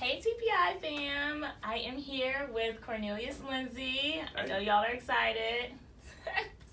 Hey TPi fam, I am here with Cornelius Lindsey. I know y'all are excited.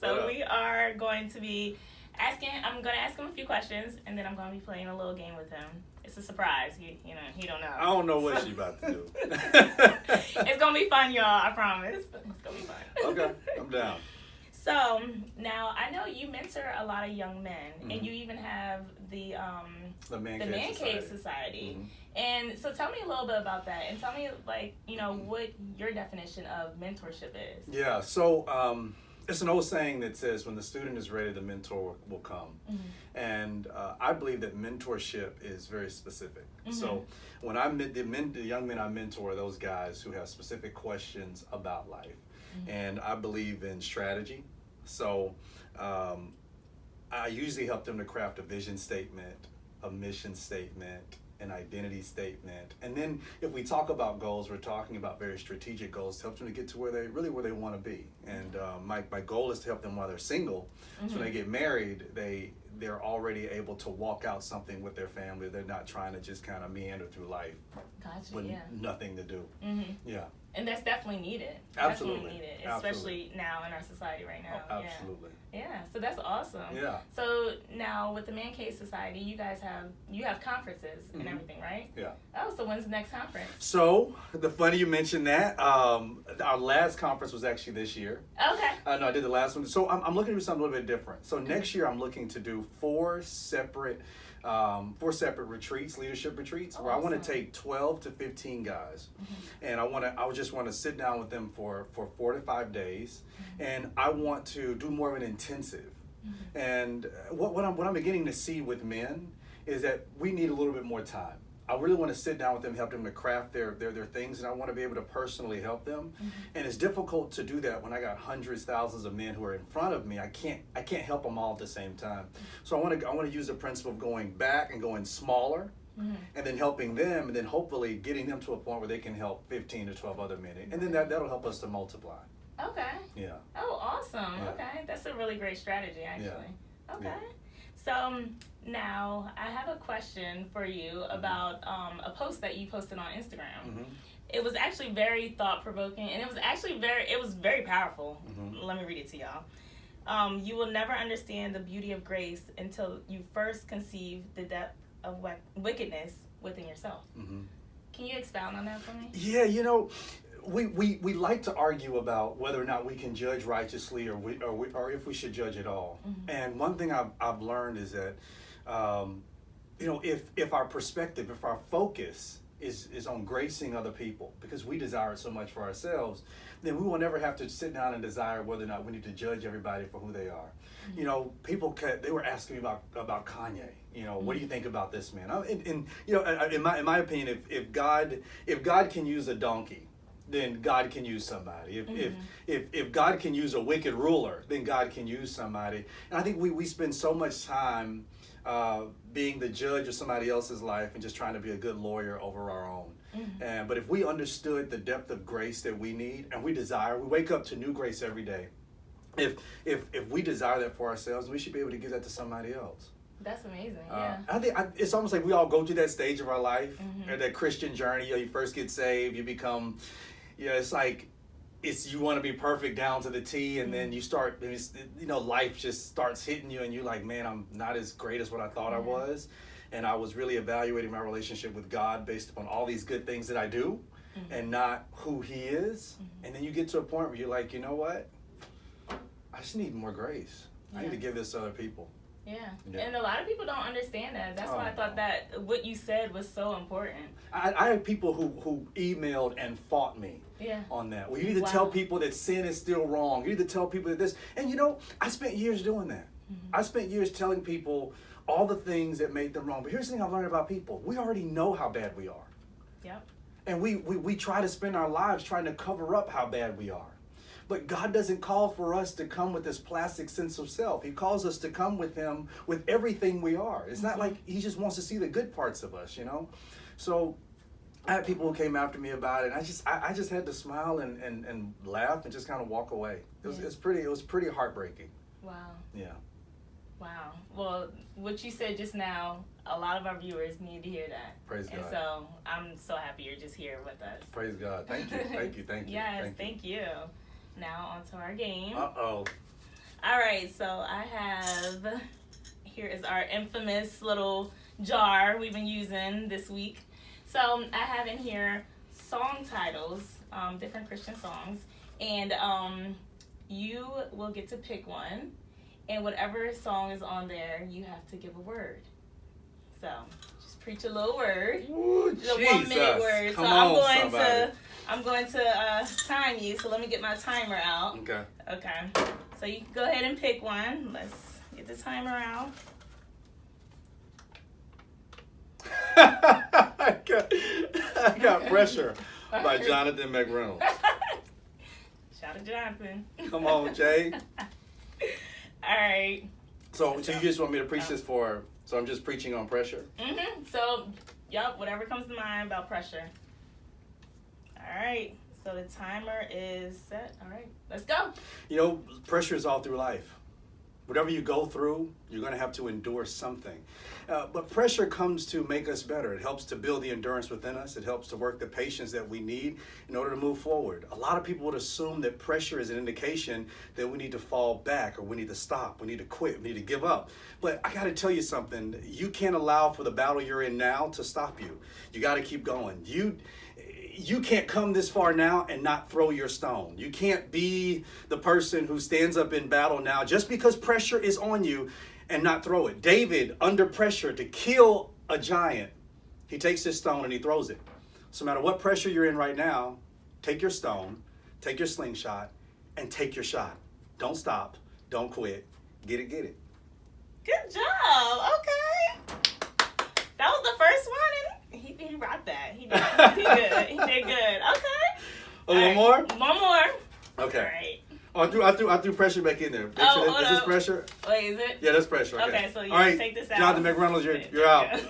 So we are going to be I'm going to ask him a few questions, and then I'm going to be playing a little game with him. It's a surprise. You know, he don't know. I don't know what she's about to do. It's going to be fun, y'all. I promise. It's going to be fun. Okay, I'm down. So, now, I know you mentor a lot of young men, and you even have the Mancave Society. Mm-hmm. And so tell me a little bit about that, and tell me, like, what your definition of mentorship is. Yeah, so it's an old saying that says when the student is ready, the mentor will come. Mm-hmm. And I believe that mentorship is very specific. Mm-hmm. So when the young men I mentor are those guys who have specific questions about life. Mm-hmm. And I believe in strategy. So I usually help them to craft a vision statement, a mission statement, an identity statement. And then if we talk about goals, we're talking about very strategic goals to help them to get to where they want to be. And my goal is to help them while they're single. Mm-hmm. So when they get married, they're already able to walk out something with their family. They're not trying to just kind of meander through life with nothing to do. Mm-hmm. Yeah. And that's definitely needed. Absolutely. Definitely needed, especially now in our society right now. Oh, absolutely. Yeah, so that's awesome. Yeah. So now with the Mancave Society, you guys have conferences and everything, right? Yeah. Oh, so when's the next conference? So, funny you mentioned that. Our last conference was actually this year. Okay. No, I did the last one. So I'm looking to do something a little bit different. So next year I'm looking to do four separate retreats, leadership retreats, where I want to take 12 to 15 guys, and I just want to sit down with them for 4 to 5 days, and I want to do more of an intensive. And what I'm beginning to see with men is that we need a little bit more time. I really want to sit down with them, help them to craft their things, and I want to be able to personally help them. And it's difficult to do that when I got hundreds, thousands of men who are in front of me. I can't help them all at the same time. So I want to use the principle of going back and going smaller, and then helping them, and then hopefully getting them to a point where they can help 15 to 12 other men, and then that'll help us to multiply. Okay. Yeah. Oh, awesome. Yeah. Okay, that's a really great strategy, actually. Yeah. Okay. Yeah. So now I have a question for you about a post that you posted on Instagram. It was actually very thought-provoking, and it was very powerful. Let me read it to y'all. You will never understand the beauty of grace until you first conceive the depth of wickedness within yourself. Can you expound on that for me? Yeah, we like to argue about whether or not we can judge righteously or if we should judge at all. And one thing I've learned is that if our perspective, if our focus is on gracing other people because we desire it so much for ourselves, then we will never have to sit down and desire whether or not we need to judge everybody for who they are. People they were asking me about Kanye. What do you think about this man? In my opinion, if God can use a donkey, then God can use somebody. If God can use a wicked ruler, then God can use somebody. And I think we spend so much time being the judge of somebody else's life and just trying to be a good lawyer over our own. But if we understood the depth of grace that we need and we wake up to new grace every day. If we desire that for ourselves, we should be able to give that to somebody else. That's amazing. Yeah. I think it's almost like we all go through that stage of our life, that Christian journey. You first get saved, you become. It's like you want to be perfect down to the T, and then you start, life just starts hitting you, and you're like, man, I'm not as great as what I thought I was, and I was really evaluating my relationship with God based upon all these good things that I do, and not who He is, and then you get to a point where you're like, you know what, I just need more grace. I need to give this to other people. Yeah, and a lot of people don't understand that. That's why I thought that what you said was so important. I have people who emailed and fought me on that. Well, you need to tell people that sin is still wrong. You need to tell people that this. And I spent years doing that. I spent years telling people all the things that made them wrong. But here's the thing I've learned about people. We already know how bad we are. Yep. And we try to spend our lives trying to cover up how bad we are. But God doesn't call for us to come with this plastic sense of self. He calls us to come with Him with everything we are. It's not like He just wants to see the good parts of us, So I had people who came after me about it, and I just had to smile and laugh and just kind of walk away. It was pretty heartbreaking. Wow. Yeah. Wow. Well, what you said just now, a lot of our viewers need to hear that. Praise God. And so I'm so happy you're just here with us. Praise God. Thank you. Thank you. Thank you. Yes, thank you. Now on to our game. Uh-oh. All right, so I have, here is our infamous little jar we've been using this week. So I have in here song titles, different Christian songs, and you will get to pick one, and whatever song is on there, you have to give a word. So just preach a little word. Ooh, the 1 minute word. Come so on, I'm going to time you. So let me get my timer out. Okay. Okay. So you can go ahead and pick one. Let's get the timer out. I got Pressure by Jonathan McReynolds. Shout out to Jonathan. Come on, Jay. All right. So you just want me to preach this for? So I'm just preaching on pressure. So, whatever comes to mind about pressure. All right. So the timer is set. All right. Let's go. You know, pressure is all through life. Whatever you go through, you're going to have to endure something. But pressure comes to make us better. It helps to build the endurance within us. It helps to work the patience that we need in order to move forward. A lot of people would assume that pressure is an indication that we need to fall back or we need to stop. We need to quit. We need to give up. But I got to tell you something. You can't allow for the battle you're in now to stop you. You got to keep going. You can't come this far now and not throw your stone. You can't be the person who stands up in battle now just because pressure is on you and not throw it. David, under pressure to kill a giant, he takes his stone and he throws it. So no matter what pressure you're in right now, take your stone, take your slingshot, and take your shot. Don't stop. Don't quit. Get it, get it. Good job. Okay. That was the first one. He rocked that. He did good. He did good. Okay. Oh, one more? One more. Okay. All right. Oh, I threw pressure back in there. Is this pressure? Wait, is it? Yeah, that's pressure. Okay, so you all right, take this out. Jonathan McReynolds, you're out.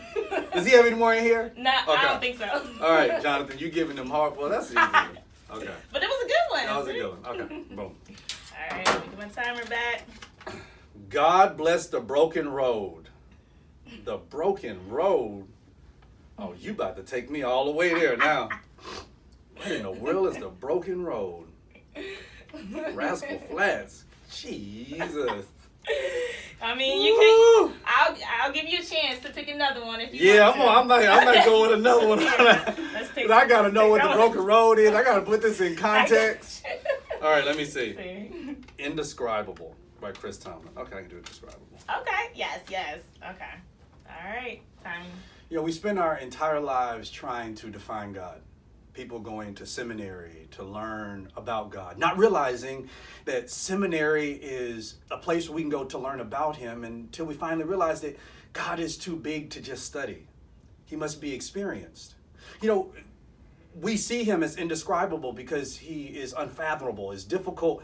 Does he have any more in here? No, okay. I don't think so. All right, Jonathan, you giving them hard. Well, that's easy. Okay. But it was a good one. That was a good one. Okay, boom. All right, let me get my timer back. God bless the broken road. The broken road? Oh, you about to take me all the way there now. What in the world is the broken road? Rascal Flats. Jesus. I mean, you can. I'll give you a chance to pick another one if you want to. I'm not going with another one. I gotta know what the broken road is. I gotta put this in context. All right, let me see. Indescribable by Chris Tomlin. Okay, I can do Indescribable. Okay. Yes. Okay. All right. Time. You know, we spend our entire lives trying to define God. People going to seminary to learn about God, not realizing that seminary is a place where we can go to learn about Him until we finally realize that God is too big to just study. He must be experienced. You know, we see Him as indescribable because He is unfathomable. It's difficult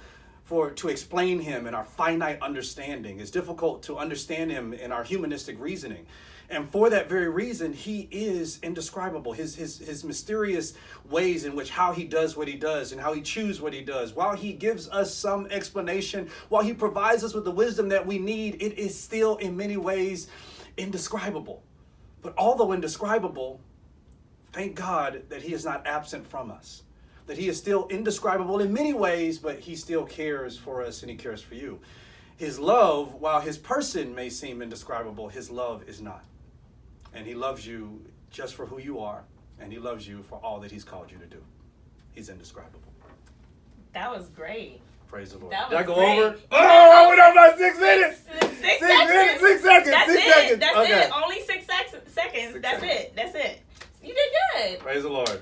to explain Him in our finite understanding. It's difficult to understand Him in our humanistic reasoning. And for that very reason, He is indescribable. His mysterious ways in which how He does what He does and how He chooses what He does. While He gives us some explanation, while He provides us with the wisdom that we need, it is still in many ways indescribable. But although indescribable, thank God that He is not absent from us. That He is still indescribable in many ways, but He still cares for us and He cares for you. His love, while His person may seem indescribable, His love is not. And He loves you just for who you are, and He loves you for all that He's called you to do. He's indescribable. That was great. Praise the Lord. Did I go great. over? Oh, I went over by 6 minutes. 6 seconds. 6 seconds. That's 6 it. seconds. That's okay. it. Only 6 seconds. That's it. You did good. Praise the Lord. Praise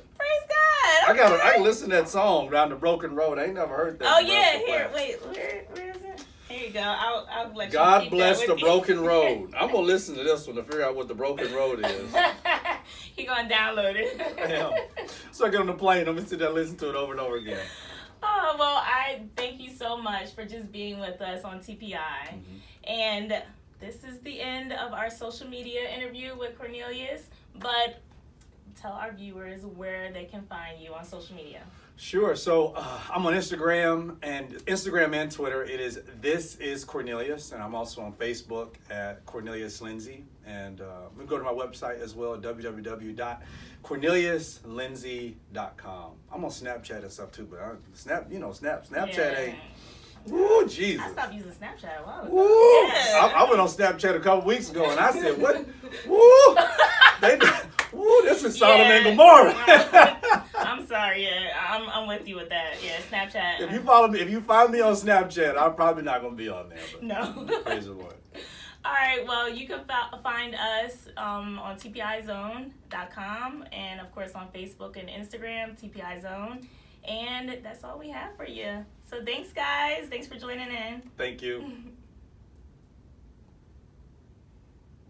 God. Okay. I can listen to that song, Down the Broken Road. I ain't never heard that. Oh, yeah. Here, wait. Where is it? Here you go. I'll let you God keep bless that the with broken you. road. I'm going to listen to this one to figure out what the broken road is. He going to download it. Damn. So I get on the plane. I'm going to sit there and listen to it over and over again. Oh, well, I thank you so much for just being with us on TPi. Mm-hmm. And this is the end of our social media interview with Cornelius. But tell our viewers where they can find you on social media. Sure. So I'm on Instagram and Twitter. It is This Is Cornelius, and I'm also on Facebook at Cornelius Lindsey. And you can go to my website as well, www.corneliuslindsey.com. I'm on Snapchat and stuff too, but Snapchat ain't. Woo, Jesus. I stopped using Snapchat a while ago. Woo. Yeah. I went on Snapchat a couple weeks ago, and I said, "What? Woo! This is Sodom and Gomorrah." I'm sorry. Yeah, I'm with you with that. Yeah, Snapchat. If you find me on Snapchat, I'm probably not gonna be on there. But no. Praise the Lord. All right. Well, you can find us on TPiZone.com and of course on Facebook and Instagram, TPi Zone. And that's all we have for you. So thanks, guys. Thanks for joining in. Thank you.